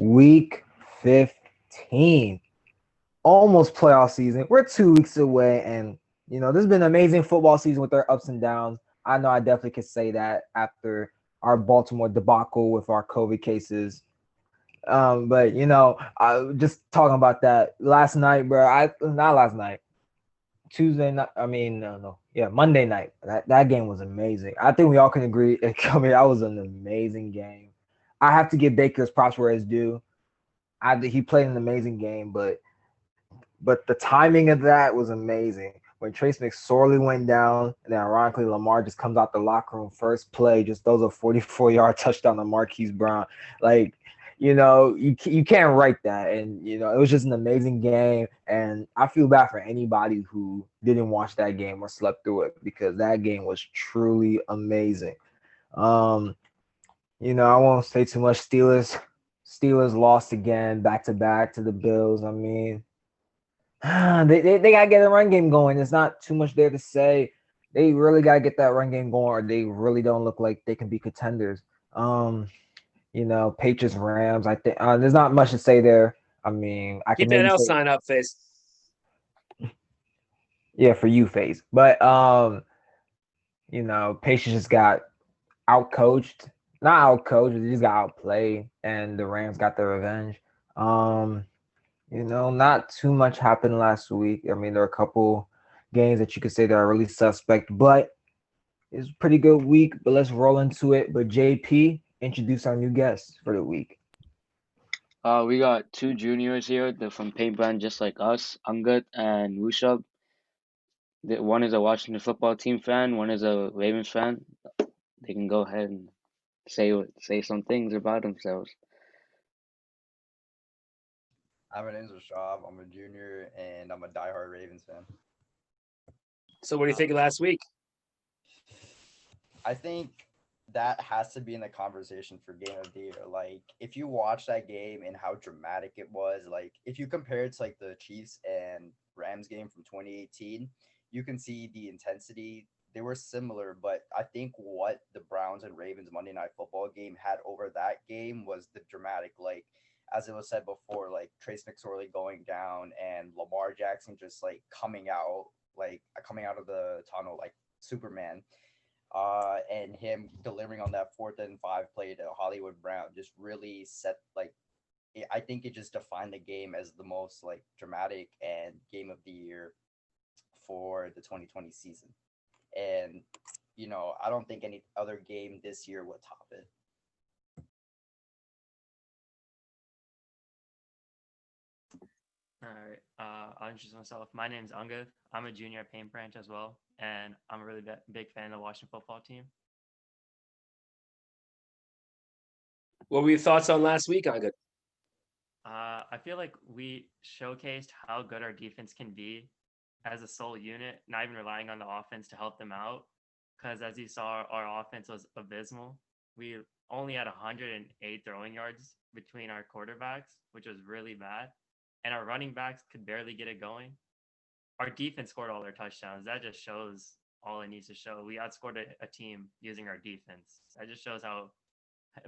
Week 15. Almost playoff season. We're 2 weeks away, and this has been an amazing football season with their ups and downs. I know I definitely could say that after our Baltimore debacle with our COVID cases. But I just talking about that last night, bro. I not last night, Tuesday night. I mean, no, yeah, Monday night. That game was amazing. I think we all can agree. I mean, that was an amazing game. I have to give Baker's props where it's due. He played an amazing game, but the timing of that was amazing. When Trace McSorley went down, and then ironically Lamar just comes out the locker room first play, just throws a 44-yard touchdown to Marquise Brown. Like, you can't write that. And it was just an amazing game. And I feel bad for anybody who didn't watch that game or slept through it because that game was truly amazing. Um, I won't say too much. Steelers lost again, back to back to the Bills. I mean, they gotta get a run game going. There's not too much there to say. They really gotta get that run game going, or they really don't look like they can be contenders. Patriots, Rams. I think there's not much to say there. I mean, I can Keep that maybe L say, sign up, face. yeah, for you, Face. But Patriots just got outcoached. Not outcoached, they just got outplayed, and the Rams got their revenge. Um, not too much happened last week. I mean, there are a couple games that you could say that are really suspect, but it's a pretty good week. But let's roll into it. But JP, introduce our new guests for the week. We got two juniors here. They're from Paint Brand, just like us, Angad and Rushab. One is a Washington football team fan, one is a Ravens fan. They can go ahead and say some things about themselves. My name's Rashab. I'm a junior and I'm a diehard Ravens fan. So what do you think of last week? I think that has to be in the conversation for game of the year. Like, if you watch that game and how dramatic it was, like if you compare it to like the Chiefs and Rams game from 2018, you can see the intensity. They were similar, but I think what the Browns and Ravens Monday Night Football game had over that game was the dramatic, like as it was said before, like Trace McSorley going down and Lamar Jackson just like coming out of the tunnel like Superman, and him delivering on that 4th and 5 play to Hollywood Brown just really set like I think it just defined the game as the most like dramatic and game of the year for the 2020 season. And I don't think any other game this year would top it. All right. I'll introduce myself. My name's Angad. I'm a junior at Paint Branch as well, and I'm a really big fan of the Washington football team. What were your thoughts on last week, Angad? I feel like we showcased how good our defense can be as a sole unit, not even relying on the offense to help them out. Because as you saw, our offense was abysmal. We only had 108 throwing yards between our quarterbacks, which was really bad. And our running backs could barely get it going. Our defense scored all their touchdowns. That just shows all it needs to show. We outscored a team using our defense. That just shows how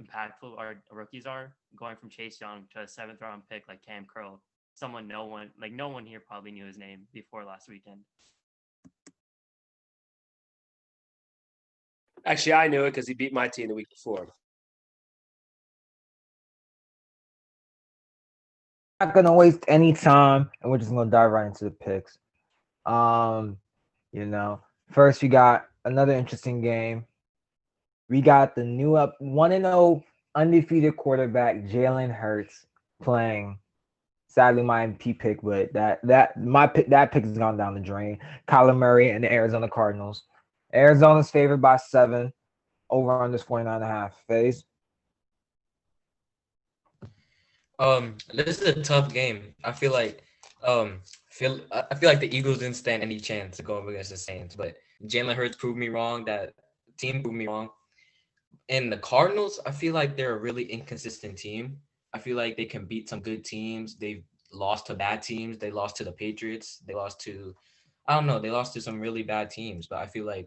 impactful our rookies are, going from Chase Young to a 7th-round pick like Cam Curl. Someone no one here probably knew his name before last weekend. Actually, I knew it because he beat my team the week before. Not gonna waste any time, and we're just gonna dive right into the picks. Um, first we got another interesting game. We got the new up 1-0 undefeated quarterback Jalen Hurts playing. Sadly, my MP pick, but that pick has gone down the drain. Kyler Murray and the Arizona Cardinals. Arizona's favored by 7. Over on this 49.5. Phase. This is a tough game. I feel like the Eagles didn't stand any chance to go up against the Saints, but Jalen Hurts proved me wrong. That team proved me wrong. And the Cardinals, I feel like they're a really inconsistent team. I feel like they can beat some good teams. They've lost to bad teams. They lost to the Patriots. I don't know, they lost to some really bad teams. But I feel like,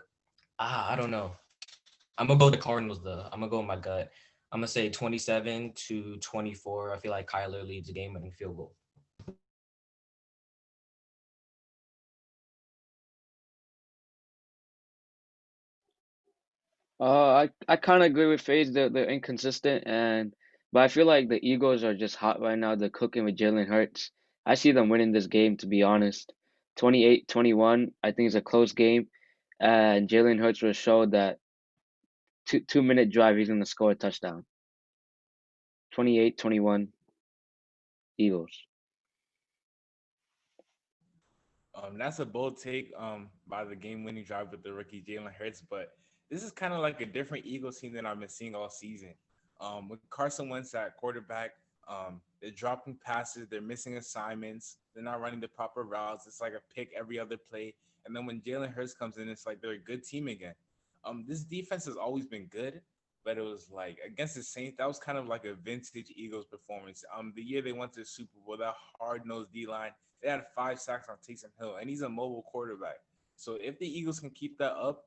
I don't know. I'm gonna go with the Cardinals though. I'm gonna go with my gut. I'm gonna say 27-24. I feel like Kyler leads the game-winning field goal. I kind of agree with FaZe. They're inconsistent, but I feel like the Eagles are just hot right now. They're cooking with Jalen Hurts. I see them winning this game, to be honest. 28-21. I think it's a close game, and Jalen Hurts will show that 2 minute drive he's gonna score a touchdown. 28-21 Eagles. That's a bold take by the game-winning drive with the rookie Jalen Hurts, but this is kind of like a different Eagles team than I've been seeing all season. With Carson Wentz at quarterback, they're dropping passes, they're missing assignments, they're not running the proper routes. It's like a pick every other play, and then when Jalen Hurts comes in, it's like they're a good team again. This defense has always been good, but it was like against the Saints, that was kind of like a vintage Eagles performance. The year they went to the Super Bowl, that hard-nosed D-line, they had 5 sacks on Taysom Hill, and he's a mobile quarterback. So if the Eagles can keep that up,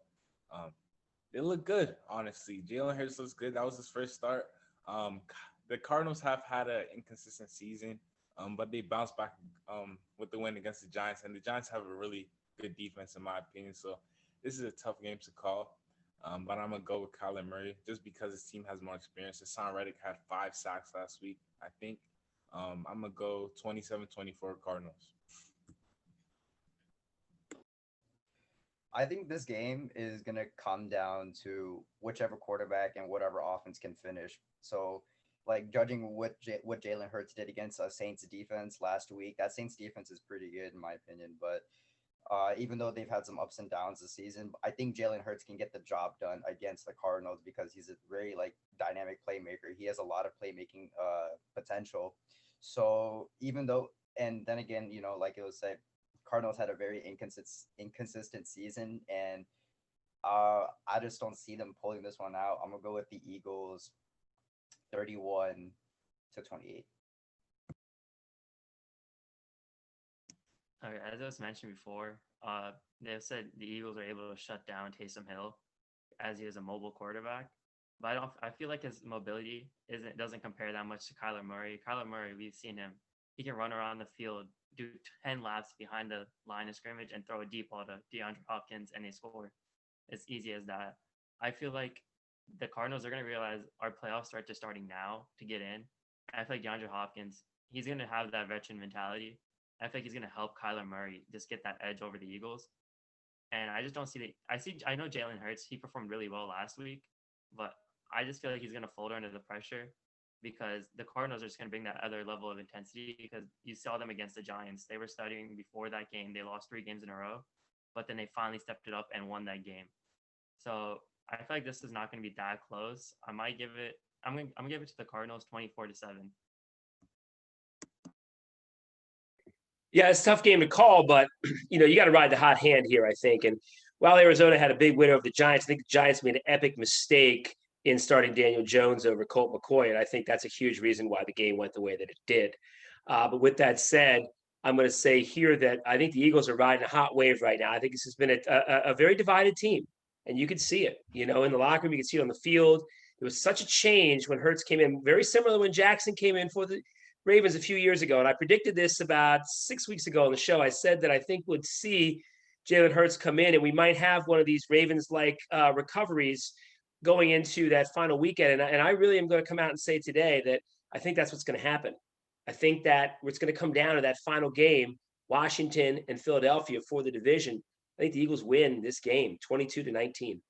they look good, honestly. Jalen Hurts looks good. That was his first start. Um, the Cardinals have had an inconsistent season, but they bounced back with the win against the Giants, and the Giants have a really good defense, in my opinion. So this is a tough game to call. But I'm going to go with Kyler Murray just because his team has more experience. Hassan Reddick had 5 sacks last week, I think. I'm going to go 27-24 Cardinals. I think this game is going to come down to whichever quarterback and whatever offense can finish. So, like, judging what Jalen Hurts did against a Saints defense last week, that Saints defense is pretty good in my opinion. But even though they've had some ups and downs this season, I think Jalen Hurts can get the job done against the Cardinals because he's a very like dynamic playmaker. He has a lot of playmaking potential. So even though, and then again, like it was said, Cardinals had a very inconsistent season, and I just don't see them pulling this one out. I'm gonna go with the Eagles, 31-28. Okay, as I was mentioned before, they said the Eagles are able to shut down Taysom Hill as he is a mobile quarterback. But I feel like his mobility doesn't compare that much to Kyler Murray. Kyler Murray, we've seen him. He can run around the field, do 10 laps behind the line of scrimmage, and throw a deep ball to DeAndre Hopkins, and they score. It's easy as that. I feel like the Cardinals are going to realize our playoff start just starting now to get in. I feel like DeAndre Hopkins, he's going to have that veteran mentality. I feel like he's going to help Kyler Murray just get that edge over the Eagles. And I just don't see I know Jalen Hurts, he performed really well last week, but I just feel like he's going to fold under the pressure because the Cardinals are just going to bring that other level of intensity because you saw them against the Giants. They were studying before that game. They lost 3 games in a row, but then they finally stepped it up and won that game. So I feel like this is not going to be that close. I'm going to give it to the Cardinals 24-7. Yeah, it's a tough game to call, but you got to ride the hot hand here, I think. And while Arizona had a big win over the Giants, I think the Giants made an epic mistake in starting Daniel Jones over Colt McCoy, and I think that's a huge reason why the game went the way that it did. But with that said, I'm going to say here that I think the Eagles are riding a hot wave right now. I think this has been a very divided team, and you can see it. In the locker room, you can see it on the field. There was such a change when Hurts came in, very similar when Jackson came in for the Ravens a few years ago. And I predicted this about 6 weeks ago on the show. I said that I think we'd see Jalen Hurts come in and we might have one of these Ravens-like recoveries going into that final weekend. And I really am going to come out and say today that I think that's what's going to happen. I think that it's going to come down to that final game, Washington and Philadelphia for the division. I think the Eagles win this game, 22-19.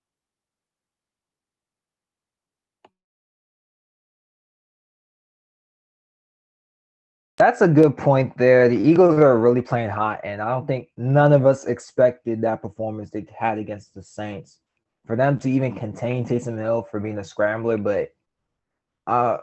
That's a good point there. The Eagles are really playing hot, and I don't think none of us expected that performance they had against the Saints. For them to even contain Taysom Hill for being a scrambler, but I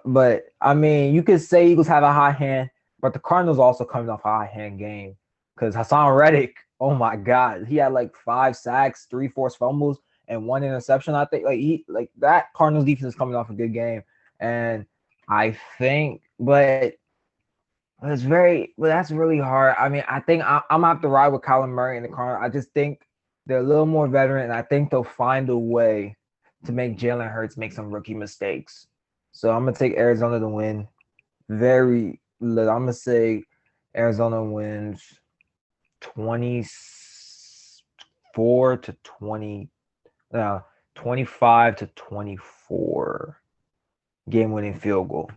mean, you could say Eagles have a hot hand, but the Cardinals also coming off a hot hand game because Hassan Reddick, oh my God, he had like 5 sacks, 3 forced fumbles, and 1 interception. I think like that Cardinals defense is coming off a good game, and I think, but that's really hard. I mean, I think I'm gonna have to ride with Kyler Murray in the corner. I just think they're a little more veteran, and I think they'll find a way to make Jalen Hurts make some rookie mistakes. So I'm gonna take Arizona to win. I'm gonna say Arizona wins 24 to 20. No, 25 to 24. Game winning field goal.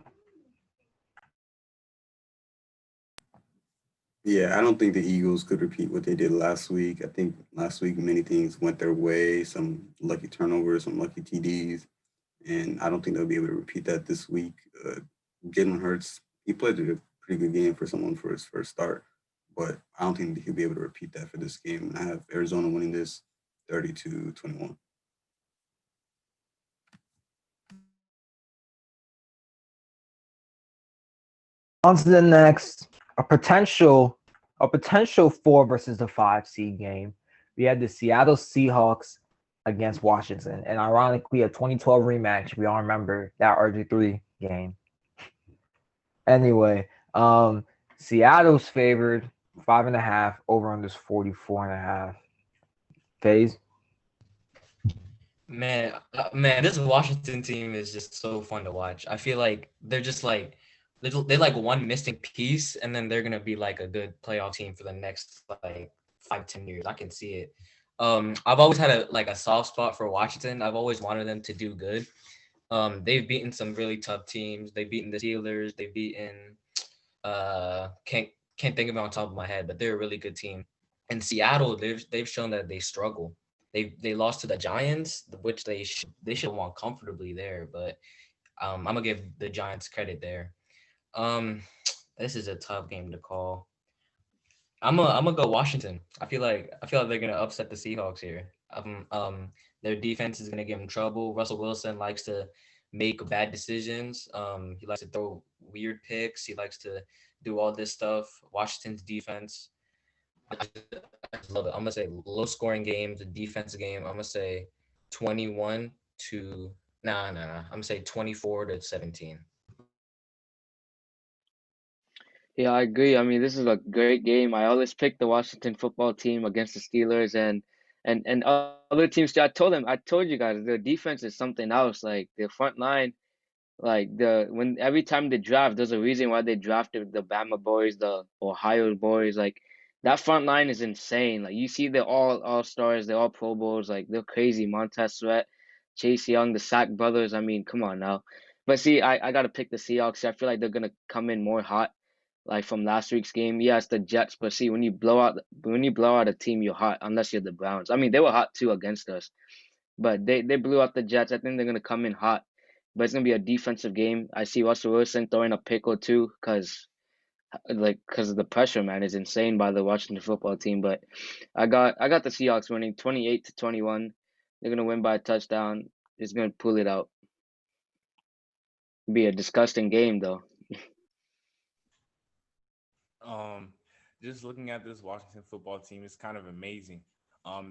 Yeah, I don't think the Eagles could repeat what they did last week. I think last week many things went their way, some lucky turnovers, some lucky TDs, and I don't think they'll be able to repeat that this week. Jalen Hurts, he played a pretty good game for someone for his first start, but I don't think he'll be able to repeat that for this game. And I have Arizona winning this 30-21. On to the next, a potential 4 versus the 5 seed game. We had the Seattle Seahawks against Washington, and ironically, a 2012 rematch. We all remember that RG3 game. Anyway, Seattle's favored 5.5, over under 44.5. Phase. Man, this Washington team is just so fun to watch. I feel like they're just like they're like one missing piece, and then they're gonna be like a good playoff team for the next like 5-10 years. I can see it. I've always had a soft spot for Washington. I've always wanted them to do good. They've beaten some really tough teams. They've beaten the Steelers. They've beaten can't think of it on top of my head, but they're a really good team. And Seattle, they've shown that they struggle. They lost to the Giants, which they should have won comfortably there. But I'm gonna give the Giants credit there. Um, this is a tough game to call. I'm gonna go Washington. I feel like they're gonna upset the Seahawks here. Their defense is gonna give them trouble. Russell Wilson likes to make bad decisions. He likes to throw weird picks. He likes to do all this stuff. Washington's defense, I just love it. I'm gonna say low scoring game, the defense game. I'm gonna say 21 to nah. I'm gonna say 24-17. Yeah, I agree. I mean, this is a great game. I always pick the Washington football team against the Steelers and other teams too. I told you guys, the defense is something else. Like the front line, like the when every time they draft, there's a reason why they drafted the Bama boys, the Ohio boys. Like that front line is insane. Like you see, they're all stars, they're all Pro Bowls. Like they're crazy. Montez Sweat, Chase Young, the Sack brothers. I mean, come on now. But see, I gotta pick the Seahawks. I feel like they're gonna come in more hot, like from last week's game. Yeah, it's the Jets, but see, when you blow out a team, you're hot. Unless you're the Browns. I mean, they were hot too against us, but they blew out the Jets. I think they're gonna come in hot, but it's gonna be a defensive game. I see Russell Wilson throwing a pick or two because of the pressure, man, is insane by the Washington football team. But I got the Seahawks winning 28-21. They're gonna win by a touchdown. It's gonna pull it out. Be a disgusting game though. Um, just looking at this Washington football team is kind of amazing.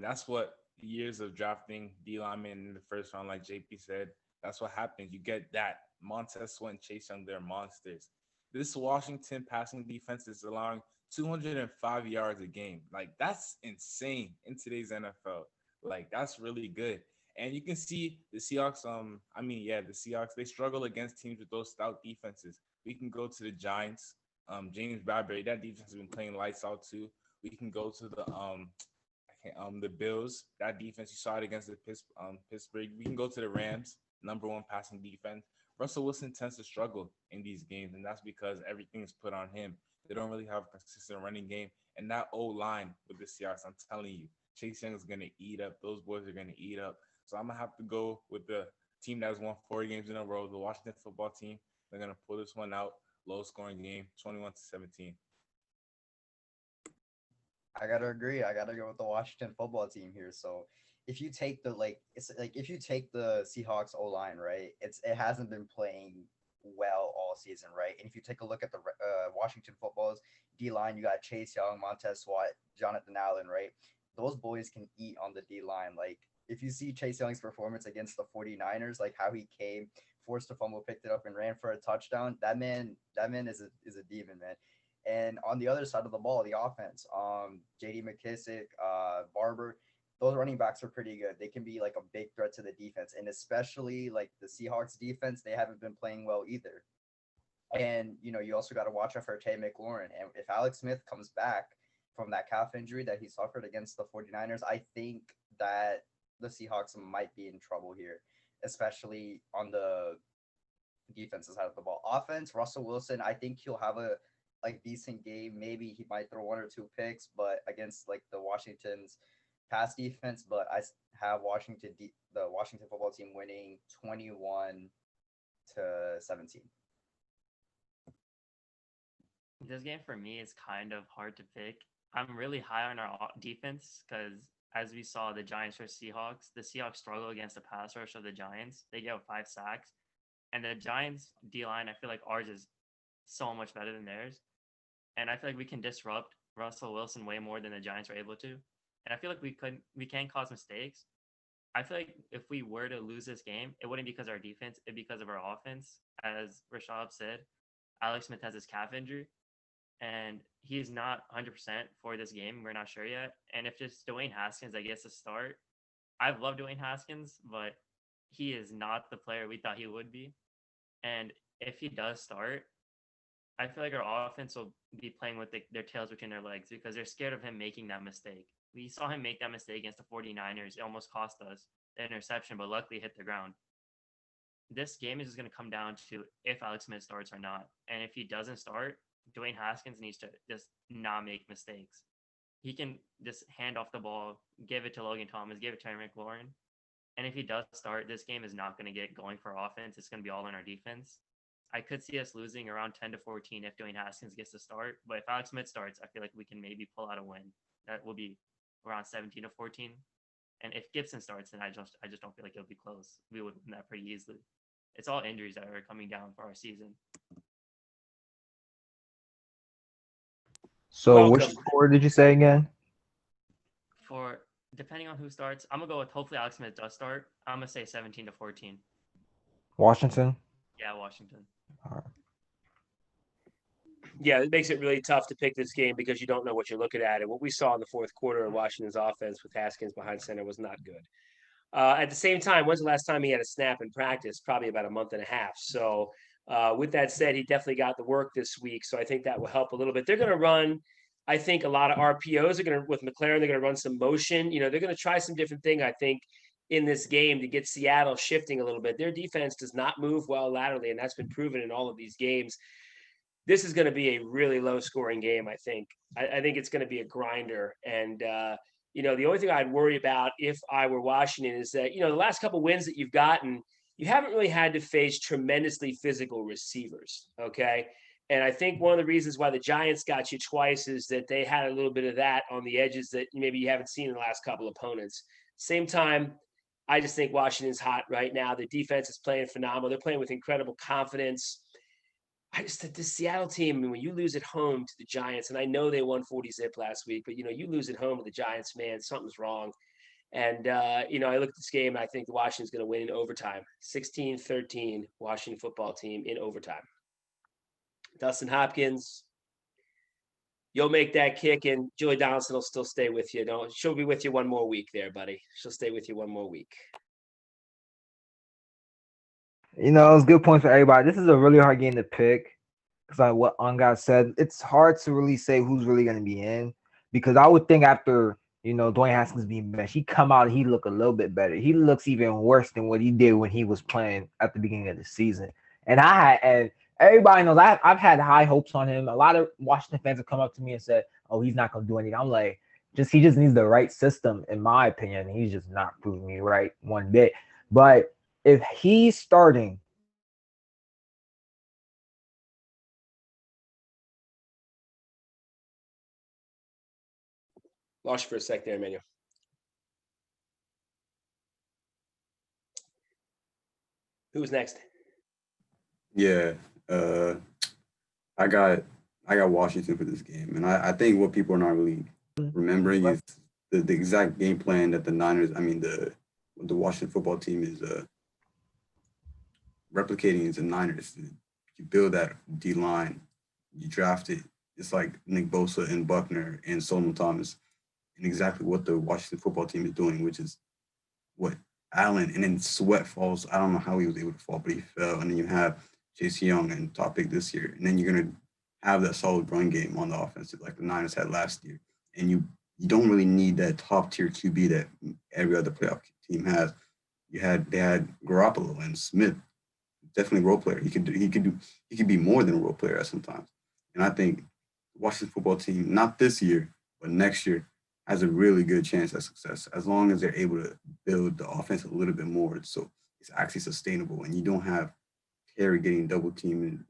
That's what years of drafting D linemen in the first round, like JP said, that's what happens. You get that Montez Sweat and Chase Young, they're monsters. This Washington passing defense is allowing 205 yards a game. Like that's insane in today's NFL. Like that's really good. And you can see the Seahawks. The Seahawks, they struggle against teams with those stout defenses. We can go to the Giants. James Bradbury, that defense has been playing lights out too. We can go to the Bills. That defense, you saw it against the Pittsburgh. We can go to the Rams, number one passing defense. Russell Wilson tends to struggle in these games, and that's because everything is put on him. They don't really have a consistent running game. And that O line with the Seahawks, I'm telling you, Chase Young is going to eat up. Those boys are going to eat up. So I'm going to have to go with the team that's won 4 games in a row, the Washington football team. They're going to pull this one out. Low scoring game, 21-17. I gotta agree. I gotta go with the Washington football team here. So if you take if you take the Seahawks O line, right, it hasn't been playing well all season, right? And if you take a look at the Washington football's D line, you got Chase Young, Montez Sweat, Jonathan Allen, right? Those boys can eat on the D line. Like if you see Chase Young's performance against the 49ers, like how he came, forced a fumble, picked it up, and ran for a touchdown. That man is a demon, man. And on the other side of the ball, the offense, J.D. McKissick, Barber, those running backs are pretty good. They can be like a big threat to the defense, and especially like the Seahawks defense, they haven't been playing well either. And you also got to watch out for Tay McLaurin. And if Alex Smith comes back from that calf injury that he suffered against the 49ers, I think that the Seahawks might be in trouble here, especially on the defensive side of the ball. Offense, Russell Wilson, I think he'll have a like decent game. Maybe he might throw 1 or 2 picks, but against like the Washington's pass defense. But I have the Washington football team winning 21-17. This game for me is kind of hard to pick. I'm really high on our defense because, as we saw, the Giants versus Seahawks, the Seahawks struggle against the pass rush of the Giants. They get 5 sacks. And the Giants D line, I feel like ours is so much better than theirs. And I feel like we can disrupt Russell Wilson way more than the Giants are able to. And I feel like we can cause mistakes. I feel like if we were to lose this game, it wouldn't be because of our defense, it'd be because of our offense. As Rashad said, Alex Smith has his calf injury, and he's not 100% for this game. We're not sure yet. And if it's Dwayne Haskins that gets to start, I've loved Dwayne Haskins, but he is not the player we thought he would be. And if he does start, I feel like our offense will be playing with their tails between their legs because they're scared of him making that mistake. We saw him make that mistake against the 49ers. It almost cost us the interception, but luckily hit the ground. This game is just going to come down to if Alex Smith starts or not. And if he doesn't start, Dwayne Haskins needs to just not make mistakes. He can just hand off the ball, give it to Logan Thomas, give it to Terry McLaurin. And if he does start, this game is not going to get going for offense. It's going to be all in our defense. I could see us losing around 10-14 if Dwayne Haskins gets to start. But if Alex Smith starts, I feel like we can maybe pull out a win. That will be around 17-14. And if Gibson starts, then I just don't feel like it'll be close. We would win that pretty easily. It's all injuries that are coming down for our season. So which Welcome. score did you say again? For depending on who starts, I'm gonna go with hopefully Alex Smith does start. I'm gonna say 17-14. Washington. Yeah, Washington. All right. Yeah, it makes it really tough to pick this game because you don't know what you're looking at. And what we saw in the fourth quarter of Washington's offense with Haskins behind center was not good. At the same time, when's the last time he had a snap in practice? Probably about a month and a half. So with that said, he definitely got the work this week. So I think that will help a little bit. They're going to run, I think, a lot of RPOs. They're going to, with McLaren, they're going to run some motion. They're going to try some different thing, I think, in this game to get Seattle shifting a little bit. Their defense does not move well laterally, and that's been proven in all of these games. This is going to be a really low scoring game, I think. I think it's going to be a grinder. And, the only thing I'd worry about if I were Washington is that, the last couple wins that you've gotten, you haven't really had to face tremendously physical receivers, okay? And I think one of the reasons why the Giants got you twice is that they had a little bit of that on the edges that maybe you haven't seen in the last couple opponents. Same time, I just think Washington's hot right now. The defense is playing phenomenal. They're playing with incredible confidence. I just think this Seattle team, when you lose at home to the Giants, and I know they won 40-zip last week, but, you lose at home to the Giants, man, something's wrong. And, I look at this game, and I think Washington's going to win in overtime. 16-13, Washington football team in overtime. Dustin Hopkins, you'll make that kick, and Julie Donaldson will still stay with you. She'll be with you one more week there, buddy. She'll stay with you one more week. It's good points for everybody. This is a really hard game to pick because, like what Angad said, it's hard to really say who's really going to be in because I would think after Dwayne Haskins being benched, he come out and he look a little bit better. He looks even worse than what he did when he was playing at the beginning of the season. And everybody knows I've had high hopes on him. A lot of Washington fans have come up to me and said, "Oh, he's not going to do anything." I'm like, he just needs the right system, in my opinion. He's just not proving me right one bit. But if he's starting, Lost you for a sec there, Emmanuel. Who's next? Yeah, I got Washington for this game, and I think what people are not really remembering is the exact game plan that the Niners, the Washington football team is replicating is the Niners. You build that D line, you draft it. It's like Nick Bosa and Buckner and Solomon Thomas, and exactly what the Washington football team is doing, which is what Allen, and then Sweat falls. I don't know how he was able to fall, but he fell. And then you have Chase Young and top pick this year, and then you're gonna have that solid run game on the offense like the Niners had last year. And you don't really need that top tier QB that every other playoff team has. They had Garoppolo and Smith, definitely role player. He could be more than a role player at sometimes. And I think Washington football team, not this year, but next year, has a really good chance at success as long as they're able to build the offense a little bit more so it's actually sustainable and you don't have Terry getting double teamed.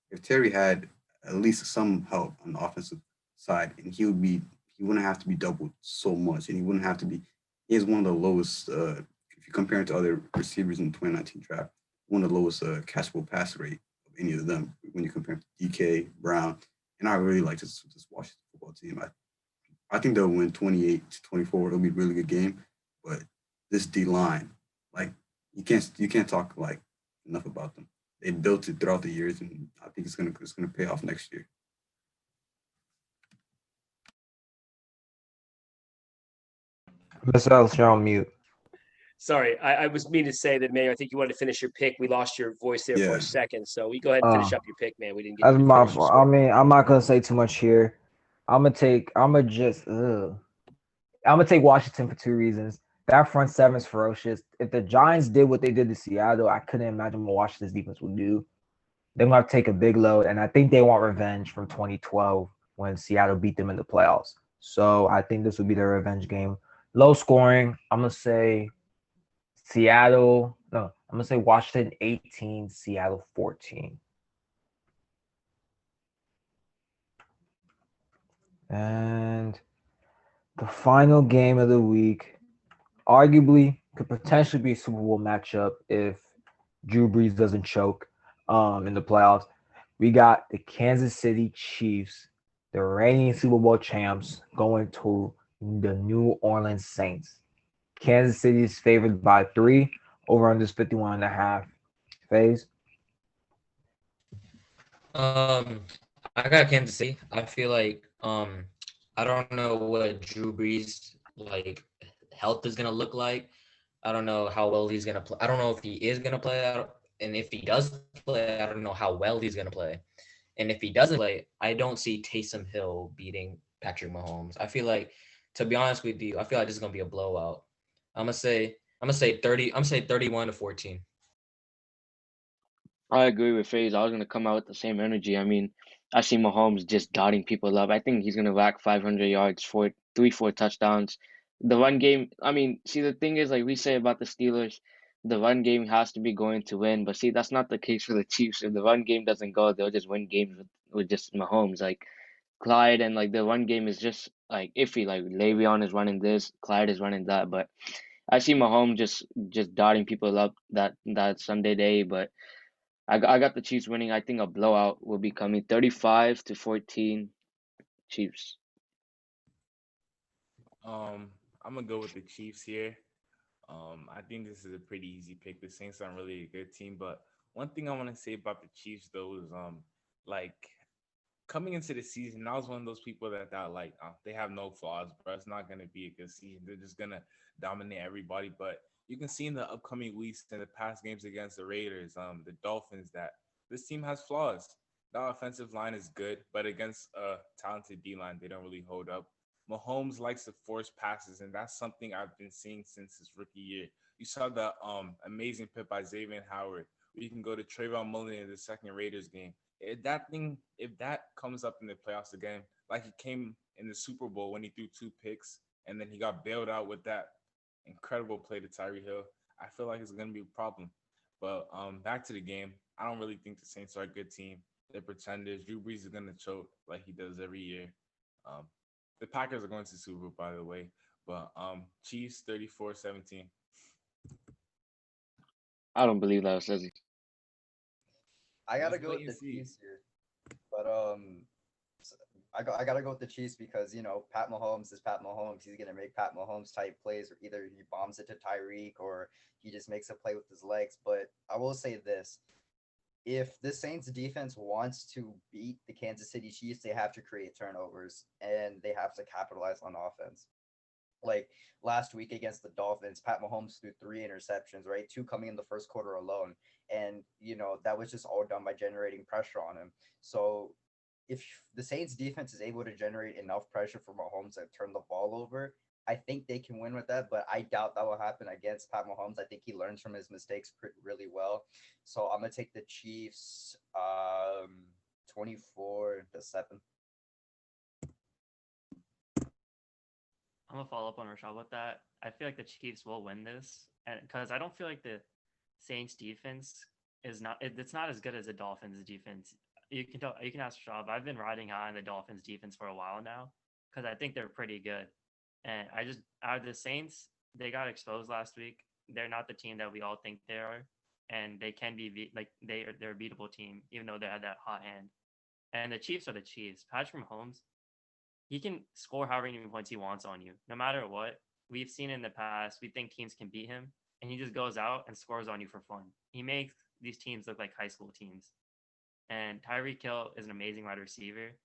If Terry had at least some help on the offensive side, and he wouldn't have to be doubled so much, and he wouldn't have to be. He has one of the lowest, if you compare it to other receivers in the 2019 draft, one of the lowest catchable pass rate of any of them when you compare to DK Brown. And I really like this Washington football team. I think they'll win 28-24. It'll be a really good game, but this D line, like you can't talk like enough about them. They built it throughout the years, and I think it's gonna pay off next year. Miss Ellis, you're on mute. Sorry, I was meaning to say that, Mayor, I think you wanted to finish your pick. We lost your voice there for Yeah. a second. So we go ahead and finish up your pick, man. We didn't get That's you to my finish your fault. I score. mean, I'm not gonna say too much here. I'm gonna take Washington for two reasons. That front seven is ferocious. If the Giants did what they did to Seattle, I couldn't imagine what Washington's defense would do. They're gonna have to take a big load, and I think they want revenge from 2012 when Seattle beat them in the playoffs. So I think this will be their revenge game. Low scoring. I'm gonna say Seattle. No, I'm gonna say Washington 18, Seattle 14. And the final game of the week, arguably, could potentially be a Super Bowl matchup if Drew Brees doesn't choke in the playoffs. We got the Kansas City Chiefs, the reigning Super Bowl champs, going to the New Orleans Saints. Kansas City is favored by 3, over under 51.5. Phase. Um, I got Kansas City. I feel like I don't know what Drew Brees like health is gonna look like. I don't know how well he's gonna play. I don't know if he is gonna play out, and if he does play, I don't know how well he's gonna play. And if he doesn't play, I don't see Taysom Hill beating Patrick Mahomes. I feel like, to be honest with you, I feel like this is gonna be a blowout. I'm gonna say 30. I'm gonna say 31-14. I agree with FaZe. I was gonna come out with the same energy. I mean, I see Mahomes just dotting people up. I think he's gonna rack 500 yards, 4 touchdowns. The run game. I mean, see, the thing is, like we say about the Steelers, the run game has to be going to win. But see, that's not the case for the Chiefs. If the run game doesn't go, they'll just win games with just Mahomes. Like Clyde and like the run game is just like iffy. Like Le'Veon is running this, Clyde is running that. But I see Mahomes just dotting people up that Sunday day. But I got the Chiefs winning. I think a blowout will be coming 35-14 Chiefs. I'm gonna go with the Chiefs here. I think this is a pretty easy pick. The Saints aren't really a good team, but one thing I want to say about the Chiefs though is like coming into the season, I was one of those people that thought like they have no flaws, but it's not gonna be a good season. They're just gonna dominate everybody. But you can see in the upcoming weeks and the past games against the Raiders, the Dolphins, that this team has flaws. The offensive line is good, but against a talented D line, they don't really hold up. Mahomes likes to force passes, and that's something I've been seeing since his rookie year. You saw the amazing pick by Xavier Howard. We can go to Trayvon Mullen in the second Raiders game. If that comes up in the playoffs again, like he came in the Super Bowl when he threw 2 picks and then he got bailed out with that incredible play to Tyree Hill, I feel like it's gonna be a problem. But back to the game, I don't really think the Saints are a good team. They're pretenders. Drew Brees is gonna choke like he does every year. Um, the Packers are going to Super Bowl, by the way. But Chiefs 34-17. I don't believe that says I gotta Let's go wait with and the see. Chiefs here, but I gotta go with the Chiefs because Pat Mahomes is Pat Mahomes. He's gonna make Pat Mahomes type plays, or either he bombs it to Tyreek or he just makes a play with his legs. But I will say this: if the Saints defense wants to beat the Kansas City Chiefs, they have to create turnovers and they have to capitalize on offense. Like last week against the Dolphins, Pat Mahomes threw 3 interceptions, right? 2 coming in the first quarter alone. And, that was just all done by generating pressure on him. So if the Saints defense is able to generate enough pressure for Mahomes to turn the ball over, I think they can win with that, but I doubt that will happen against Pat Mahomes. I think he learns from his mistakes really well. So I'm gonna take the Chiefs 24-7. I'm gonna follow up on Rashad with that. I feel like the Chiefs will win this, and because I don't feel like the Saints defense is not it's not as good as the Dolphins defense. You can ask Rashad. I've been riding high on the Dolphins defense for a while now because I think they're pretty good. And I just out of the Saints, they got exposed last week. They're not the team that we all think they are, and they can be like they're a beatable team even though they had that hot hand. And the Chiefs are the Chiefs. Patrick Mahomes, he can score however many points he wants on you, no matter what. We've seen in the past, we think teams can beat him, and he just goes out and scores on you for fun. He makes these teams look like high school teams. And Tyreek Hill is an amazing wide receiver.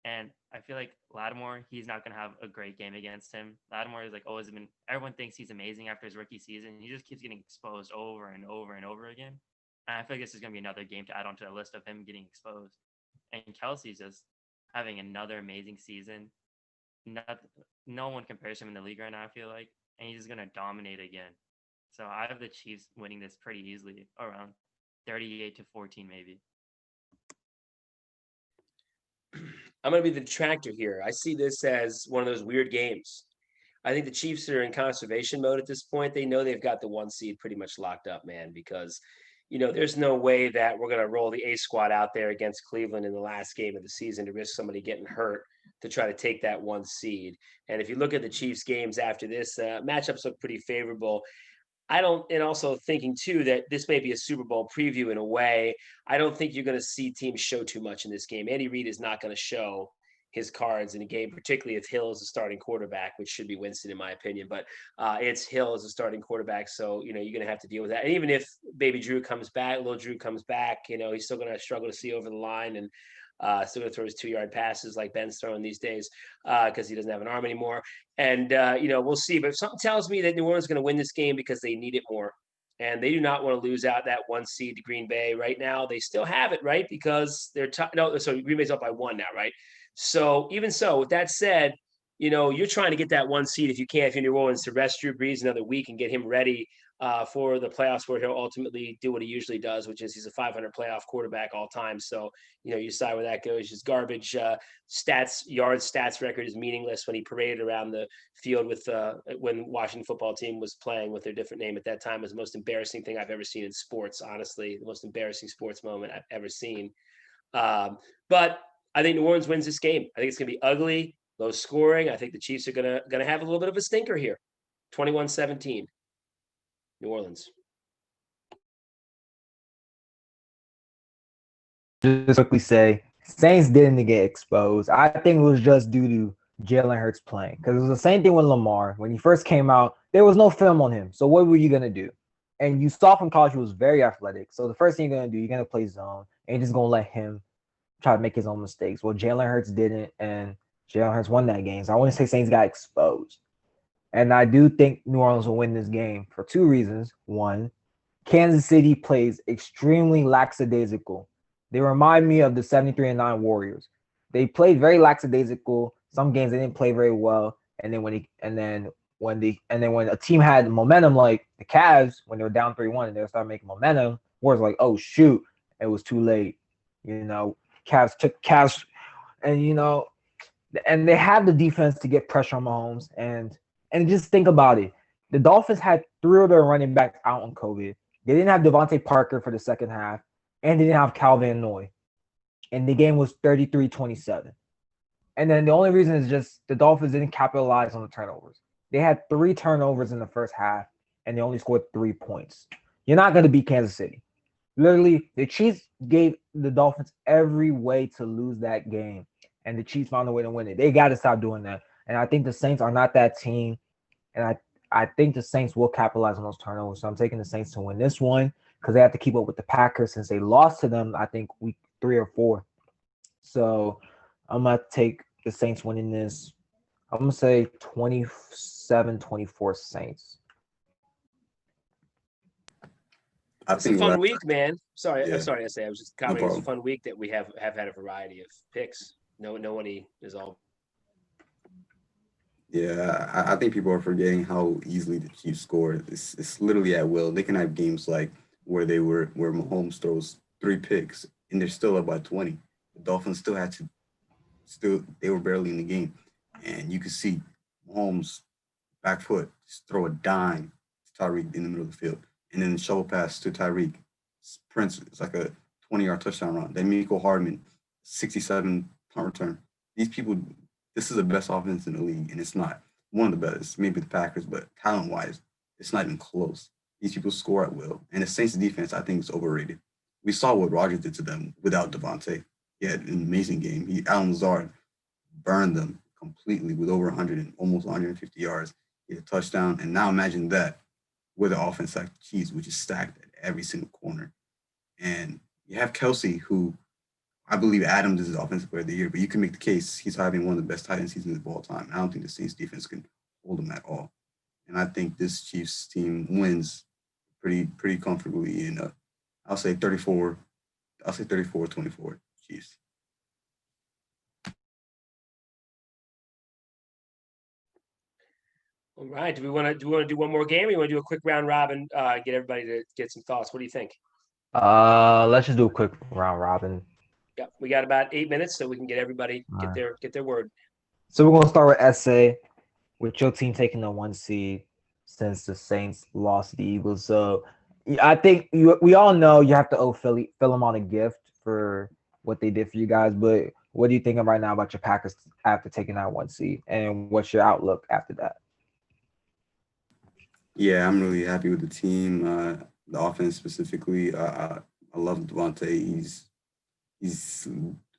And I feel like Lattimore, he's not going to have a great game against him. Lattimore is like always been, everyone thinks he's amazing after his rookie season. He just keeps getting exposed over and over and over again. And I feel like this is going to be another game to add onto the list of him getting exposed. And Kelsey's just having another amazing season. No one compares him in the league right now, I feel like. And he's just going to dominate again. So I have the Chiefs winning this pretty easily, around 38-14 maybe. I'm going to be the detractor here. I see this as one of those weird games. I think the Chiefs are in conservation mode at this point. They know they've got the 1 seed pretty much locked up, man, because, there's no way that we're going to roll the A squad out there against Cleveland in the last game of the season to risk somebody getting hurt to try to take that 1 seed. And if you look at the Chiefs games after this, matchups look pretty favorable. And also thinking too that this may be a Super Bowl preview in a way. I don't think you're going to see teams show too much in this game. Andy Reid is not going to show his cards in a game, particularly if Hill is the starting quarterback, which should be Winston in my opinion. But it's Hill as a starting quarterback, so you're going to have to deal with that. And even if Baby Drew comes back, little Drew comes back, he's still going to struggle to see over the line and still going to throw his 2-yard passes like Ben's throwing these days because he doesn't have an arm anymore. And, we'll see. But if something tells me that New Orleans is going to win this game because they need it more, and they do not want to lose out that 1 seed to Green Bay right now. They still have it, right? Because they're so Green Bay's up by 1 now, right? So even so, with that said, you're trying to get that 1 seed if you can, if you're New Orleans, to rest Drew Brees another week and get him ready for the playoffs, where he'll ultimately do what he usually does, which is he's a 500 playoff quarterback all time. So, you decide where that goes. His garbage yard stats record is meaningless when he paraded around the field with when Washington football team was playing with their different name at that time. It was the most embarrassing thing I've ever seen in sports, honestly, the most embarrassing sports moment I've ever seen. But I think New Orleans wins this game. I think it's going to be ugly, low scoring. I think the Chiefs are going to have a little bit of a stinker here. 21-17. New Orleans. Just quickly say, Saints didn't get exposed. I think it was just due to Jalen Hurts playing, because it was the same thing with Lamar. When he first came out, there was no film on him. So what were you gonna do? And you saw from college he was very athletic. So the first thing you're gonna do, you're gonna play zone, and you're just gonna let him try to make his own mistakes. Well, Jalen Hurts didn't, and Jalen Hurts won that game. So I want to say Saints got exposed. And I do think New Orleans will win this game for 2 reasons. One, Kansas City plays extremely lackadaisical. They remind me of the 73-9 Warriors. They played very lackadaisical. Some games they didn't play very well. And then when a team had momentum, like the Cavs, when they were down 3-1 and they started making momentum, Warriors like, oh shoot, it was too late. Cavs, and they have the defense to get pressure on Mahomes. And just think about it. The Dolphins had 3 of their running backs out on COVID. They didn't have Devontae Parker for the second half, and they didn't have Calvin Noy. And the game was 33-27. And then the only reason is just the Dolphins didn't capitalize on the turnovers. They had 3 turnovers in the first half, and they only scored 3 points. You're not going to beat Kansas City. Literally, the Chiefs gave the Dolphins every way to lose that game, and the Chiefs found a way to win it. They got to stop doing that. And I think the Saints are not that team. And I think the Saints will capitalize on those turnovers. So I'm taking the Saints to win this one because they have to keep up with the Packers since they lost to them, I think, week 3 or 4. So I'm going to take the Saints winning this I'm gonna say 27-24 Saints. I It's a think fun Rams, week, man. Sorry, yeah, sorry to say. I was just no commenting. It's a problem. fun week that we have had a variety of picks. No one is all. Yeah, I think people are forgetting how easily the Chiefs score. It's literally at will. They can have games like where Mahomes throws 3 picks and they're still up by 20. The Dolphins still they were barely in the game, and you could see Mahomes back foot just throw a dime to Tyreek in the middle of the field, and then the shovel pass to Tyreek. Prince it's like a 20-yard touchdown run. Then Miko Hardman, 67 punt return. These people, this is the best offense in the league, and it's not one of the best. Maybe the Packers, but talent wise, it's not even close. These people score at will, and the Saints defense I think is overrated. We saw what Rodgers did to them without Devontae. He had an amazing game. Alan Lazard burned them completely with over 100 and almost 150 yards. He had a touchdown, and now imagine that with an offense like the Chiefs, which is stacked at every single corner. And you have Kelsey, who I believe Adams is his offensive player of the year, but you can make the case he's having one of the best tight end seasons of all time. I don't think the Saints defense can hold him at all. And I think this Chiefs team wins pretty comfortably in I'll say 34, I'll say 34-24 Chiefs. All right. Do we want to do one more game? Or you want to do a quick round robin? Get everybody to get some thoughts. What do you think? Let's just do a quick round robin. Yeah, we got about 8 minutes, so we can get everybody get their word. So we're gonna start with SA, with your team taking the 1 seed since the Saints lost to the Eagles. So I think we all know you have to owe Philem on a gift for what they did for you guys. But what are you thinking right now about your Packers after taking that 1 seed, and what's your outlook after that? Yeah, I'm really happy with the team. The offense specifically. I love Devontae. He's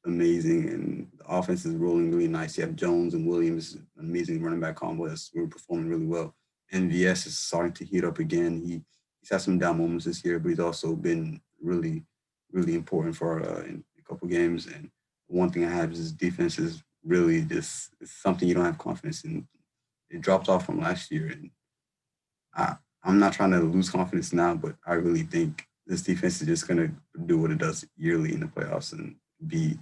amazing, and the offense is rolling really nice. You have Jones and Williams, an amazing running back combo that's we're performing really well. NVS is starting to heat up again. He's had some down moments this year, but he's also been really important for in a couple games. And one thing I have is his defense is really just it's something you don't have confidence in. It dropped off from last year, and I, I'm not trying to lose confidence now, but I really think this defense is just gonna do what it does yearly in the playoffs and be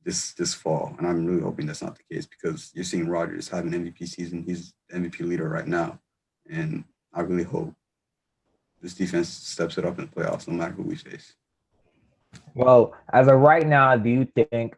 this fall. And I'm really hoping that's not the case because you're seeing Rodgers have an MVP season. He's the MVP leader right now, and I really hope this defense steps it up in the playoffs, no matter who we face. Well, as of right now, do you think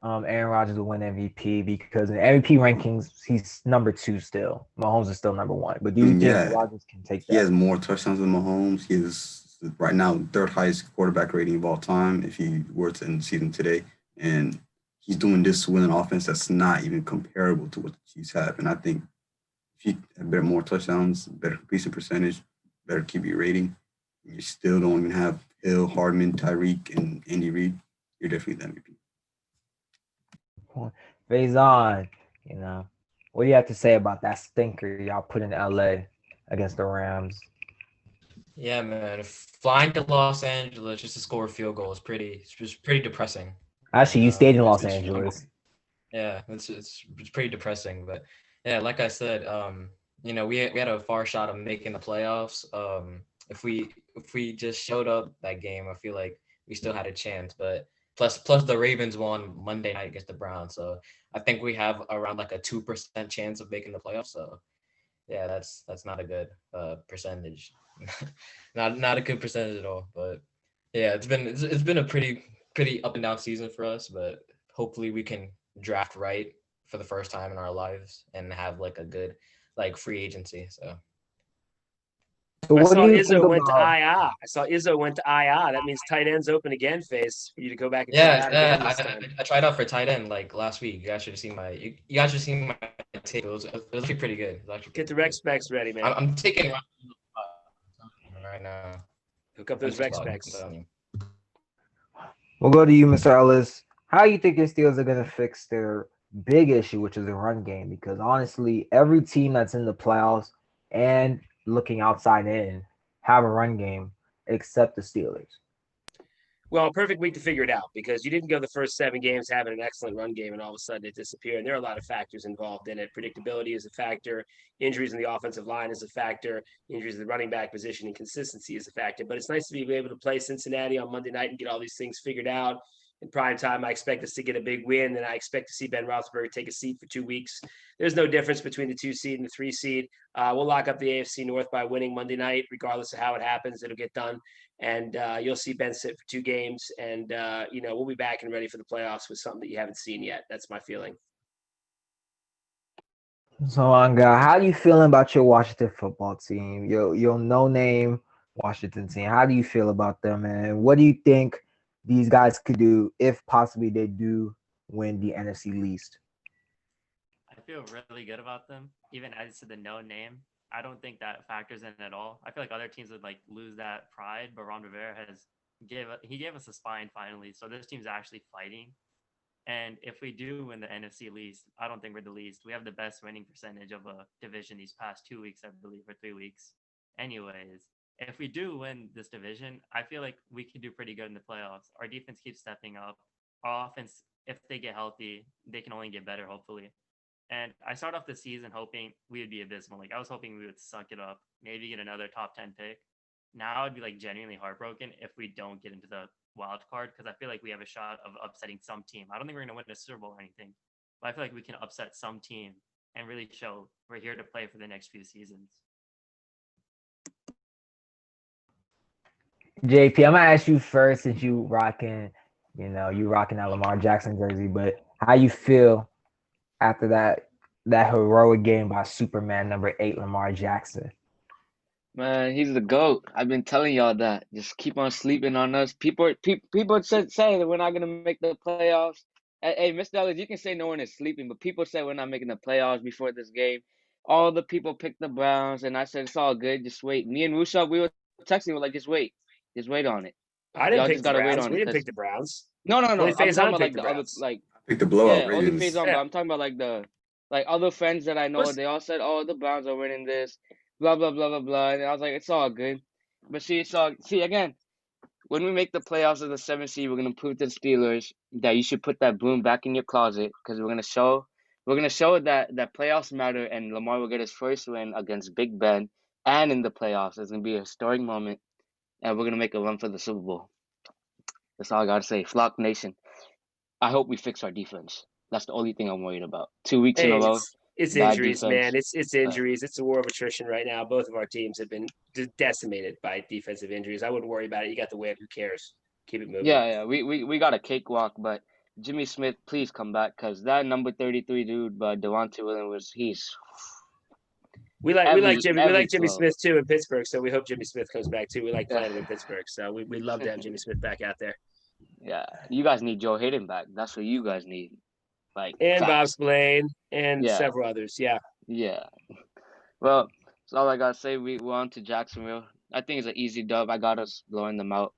Aaron Rodgers will win MVP? Because in MVP rankings, he's number 2 still. Mahomes is still number 1. But do you think Yeah, Rodgers can take he that? has more touchdowns than Mahomes. He is right now third highest quarterback rating of all time if he were to end the season today. And he's doing this with an offense that's not even comparable to what the Chiefs have. And I think if you have better more touchdowns, better completion percentage, better QB rating, and you still don't even have Hill, Hardman, Tyreek, and Andy Reid, you're definitely the MVP. Faison, what do you have to say about that stinker y'all put in LA against the Rams? Yeah, man. Flying to Los Angeles just to score a field goal is pretty depressing. Actually, you stayed in Los It's Angeles. yeah, it's pretty depressing. But yeah, like I said, we had a far shot of making the playoffs. If we just showed up that game, I feel like we still had a chance. But plus the Ravens won Monday night against the Browns, so I think we have around like a 2% chance of making the playoffs. So yeah, that's not a good percentage. Not a good percentage at all. But yeah, it's been a pretty up and down season for us. But hopefully we can draft right for the first time in our lives and have like a good like free agency. So So I what saw do you think Izzo went to about? IR. I saw Izzo went to IR. That means tight ends open again, Face, for you to go back and try yeah, out again I, this I time. I tried out for tight end like last week. You guys should see my tape. It was actually pretty good. It was actually Get the pretty rec good. specs ready, man. I'm taking right now. Hook up those rec specs. We'll go to you, Mr. Ellis. How do you think the Steelers are going to fix their big issue, which is the run game? Because honestly, every team that's in the playoffs and looking outside in have a run game except the Steelers. Well, perfect week to figure it out because you didn't go the first 7 games having an excellent run game and all of a sudden it disappeared. And there are a lot of factors involved in it. Predictability is a factor. Injuries in the offensive line is a factor. Injuries in the running back position and consistency is a factor. But it's nice to be able to play Cincinnati on Monday night and get all these things figured out. In prime time, I expect us to get a big win, and I expect to see Ben Roethlisberger take a seat for 2 weeks. There's no difference between the 2 seed and the 3 seed. We'll lock up the AFC North by winning Monday night, regardless of how it happens. It'll get done, and you'll see Ben sit for 2 games, and we'll be back and ready for the playoffs with something that you haven't seen yet. That's my feeling. So, Anga, how do you feeling about your Washington football team? Your no-name Washington team. How do you feel about them, and what do you think these guys could do if possibly they do win the NFC East? I feel really good about them, even as to the no name. I don't think that factors in at all. I feel like other teams would like lose that pride, but Ron Rivera gave us a spine finally. So this team's actually fighting. And if we do win the NFC least, I don't think we're the least. We have the best winning percentage of a division these past 2 weeks, I believe, or 3 weeks. Anyways, if we do win this division, I feel like we can do pretty good in the playoffs. Our defense keeps stepping up. Our offense, if they get healthy, they can only get better, hopefully. And I start off the season hoping we would be abysmal. Like I was hoping we would suck it up, maybe get another top 10 pick. Now I'd be like genuinely heartbroken if we don't get into the wild card because I feel like we have a shot of upsetting some team. I don't think we're going to win a Super Bowl or anything, but I feel like we can upset some team and really show we're here to play for the next few seasons. JP, I'm gonna ask you first since you rocking that Lamar Jackson jersey, but how you feel after that heroic game by Superman number 8, Lamar Jackson? Man, he's the GOAT. I've been telling y'all that. Just keep on sleeping on us. People say that we're not gonna make the playoffs. Hey, Mr. Ellis, you can say no one is sleeping, but people say we're not making the playoffs before this game. All the people picked the Browns, and I said it's all good. Just wait. Me and Rushab, we were texting. We're like, just wait on it. I didn't Y'all pick just the gotta wait Browns. on We it. didn't Cause pick the Browns. no. Only I'm talking Faison about picked like the the other Browns. Pick the blowout yeah, only Ravens. Faison, Yeah. but I'm talking about like the other friends that I know. What's- They all said, oh, the Browns are winning this, blah blah blah blah blah, and I was like, it's all good. But see, again. When we make the playoffs as the 7th seed, we're gonna prove to the Steelers that you should put that broom back in your closet because we're gonna show that playoffs matter and Lamar will get his first win against Big Ben and in the playoffs. It's gonna be a historic moment and we're gonna make a run for the Super Bowl. That's all I gotta say. Flock Nation. I hope we fix our defense. That's the only thing I'm worried about. 2 weeks in a Hey, row, it's bad injuries, defense. man. It's injuries. It's a war of attrition right now. Both of our teams have been decimated by defensive injuries. I wouldn't worry about it. You got the win. Who cares? Keep it moving. Yeah. We got a cakewalk, but Jimmy Smith, please come back because that number 33 dude, Devontae Williams, he's We like every Jimmy throw. Smith too in Pittsburgh, so we hope Jimmy Smith comes back too. We like playing him in Pittsburgh, so we'd love to have Jimmy Smith back out there. Yeah, you guys need Joe Hayden back. That's what you guys need. Like And Bob fast. Spillane and Yeah, several others. Yeah. yeah. Well, that's all I gotta say. We're on to Jacksonville. I think it's an easy dub. I got us blowing them out.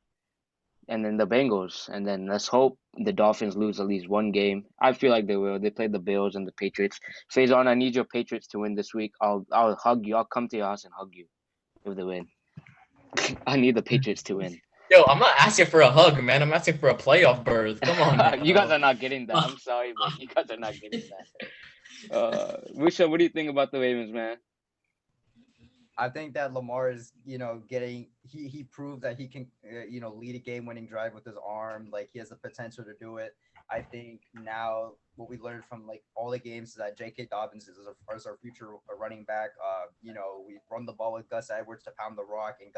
And then the Bengals. And then let's hope the Dolphins lose at least one game. I feel like they will. They played the Bills and the Patriots. Faison, I need your Patriots to win this week. I'll hug you. I'll come to your house and hug you if they win. I need the Patriots to win. Yo, I'm not asking for a hug, man. I'm asking for a playoff berth. Come on, man. You guys are not getting that. I'm sorry, but you guys are not getting that. Risha, what do you think about the Ravens, man? I think that Lamar is, getting he proved that he can, lead a game-winning drive with his arm. Like he has the potential to do it. I think now what we learned from like all the games is that J.K. Dobbins is our future running back. We run the ball with Gus Edwards to pound the rock, and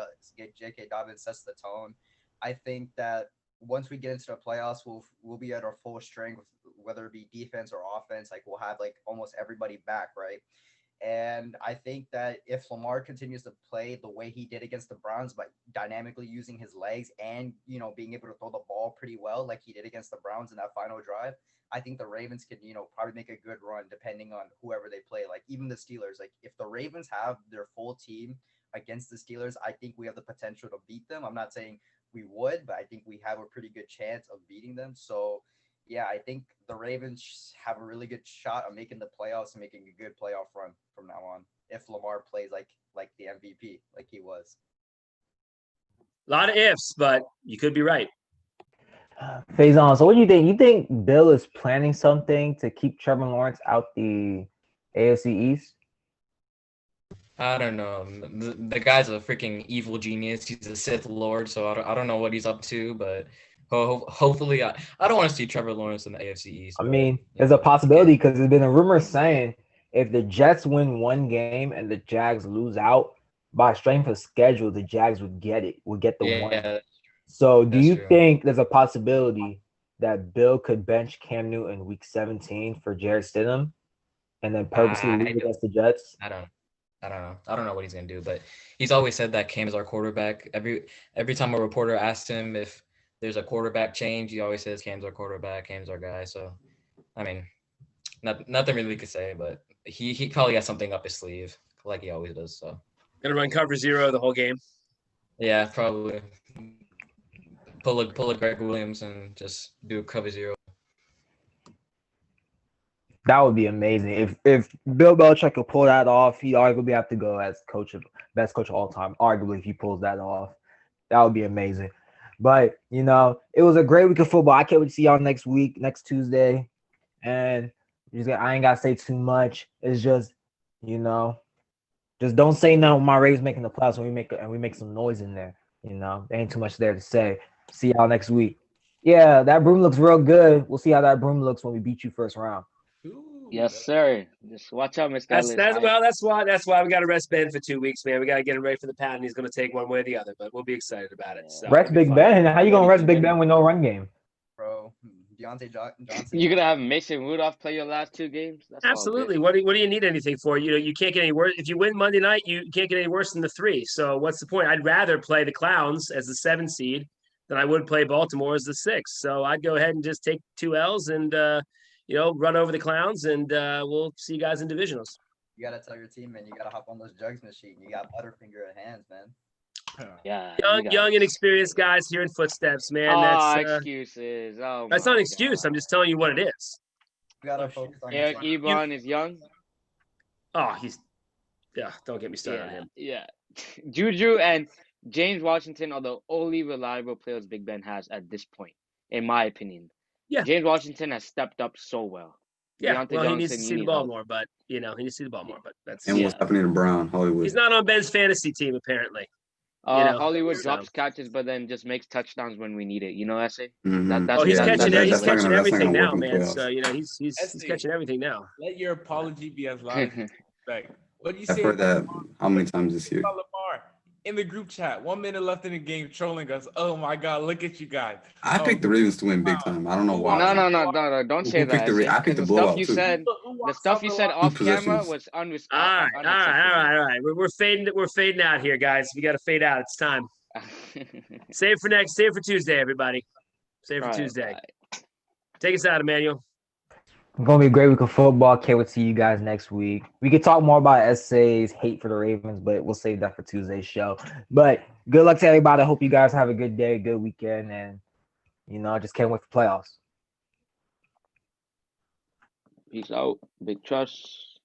J.K. Dobbins sets the tone. I think that once we get into the playoffs, we'll be at our full strength, whether it be defense or offense. Like we'll have like almost everybody back, right? And I think that if Lamar continues to play the way he did against the Browns, by dynamically using his legs and, being able to throw the ball pretty well like he did against the Browns in that final drive, I think the Ravens could, probably make a good run depending on whoever they play. Like even the Steelers, like if the Ravens have their full team against the Steelers, I think we have the potential to beat them. I'm not saying we would, but I think we have a pretty good chance of beating them. So yeah, I think the Ravens have a really good shot of making the playoffs and making a good playoff run from now on if Lamar plays like the MVP, like he was. A lot of ifs, but you could be right. Faison, so what do you think? You think Bill is planning something to keep Trevor Lawrence out the AFC East? I don't know. The guy's a freaking evil genius. He's a Sith Lord, so I don't know what he's up to, but hopefully, I don't want to see Trevor Lawrence in the AFC East. I But, mean, you there's a know, possibility because there's been a rumor saying if the Jets win one game and the Jags lose out, by strength of schedule, the Jags would get the one. yeah, So do that's you true. think there's a possibility that Bill could bench Cam Newton in week 17 for Jared Stidham and then purposely I lose don't, against the Jets? I don't, I don't know. I don't know what he's gonna do, but he's always said that Cam is our quarterback. Every time a reporter asked him if there's a quarterback change, he always says Cam's our quarterback, Cam's our guy. So, I mean, nothing really to say, but he probably has something up his sleeve like he always does. So, Gonna run cover zero the whole game. yeah, probably pull a Greg Williams and just do a cover zero. That would be amazing. If Bill Belichick could pull that off, he'd arguably have to go as best coach of all time. Arguably, if he pulls that off, that would be amazing. But it was a great week of football. I can't wait to see y'all next week, next Tuesday. And I ain't gotta say too much. It's just, just don't say nothing when my Ravens making the playoffs when we make some noise in there. There ain't too much there to say. See y'all next week. Yeah, that broom looks real good. We'll see how that broom looks when we beat you first round. Yes, sir. Just watch out, Mr. Ellis. That's why we got to rest Ben for 2 weeks, man. We got to get him ready for the pound. He's going to take one way or the other, but we'll be excited about it. So rest Big Ben. How you gonna rest Big Ben with no run game, bro? Deontay Johnson. You're gonna have Mason Rudolph play your last 2 games? That's absolutely. What do you need anything for? You can't get any worse. If you win Monday night, you can't get any worse than the 3. So what's the point? I'd rather play the Clowns as the 7 seed than I would play Baltimore as the 6. So I'd go ahead and just take 2 L's and run over the Clowns, and we'll see you guys in divisionals. You gotta tell your team, man. You gotta hop on those jugs machine. You got Butterfinger at hands, man. Yeah. Young and experienced guys here in footsteps, man. That's excuses. That's not an excuse. I'm just telling you what it is. You gotta focus on Eric Ebron is young. Oh, don't get me started on him. Yeah. Juju and James Washington are the only reliable players Big Ben has at this point, in my opinion. Yeah. James Washington has stepped up so well. Yeah, he needs to see the ball more, but he needs to see the ball more. But that's what's happening to Brown, Hollywood. He's not on Ben's fantasy team apparently. Hollywood drops catches, but then just makes touchdowns when we need it. You know what I say? Mm-hmm. He's catching everything now, man. So he's catching everything now. Let your apology be as loud as you expect. What do you say? I've heard that how many times this year? Lamar in the group chat, 1 minute left in the game, trolling us. Oh my God, look at you guys. I picked the Ravens to win big time. I don't know why. No, don't say that. I picked the blowout too. The stuff you said off camera was unrespectful. All right. We're fading out here, guys. We got to fade out. It's time. Save for Tuesday, everybody. Save for Tuesday. Right. Take us out, Emmanuel. It's gonna be a great week of football. Can't wait to see you guys next week. We could talk more about SA's hate for the Ravens, but we'll save that for Tuesday's show. But good luck to everybody. I hope you guys have a good day, good weekend, and just can't wait for playoffs. Peace out. Big trust.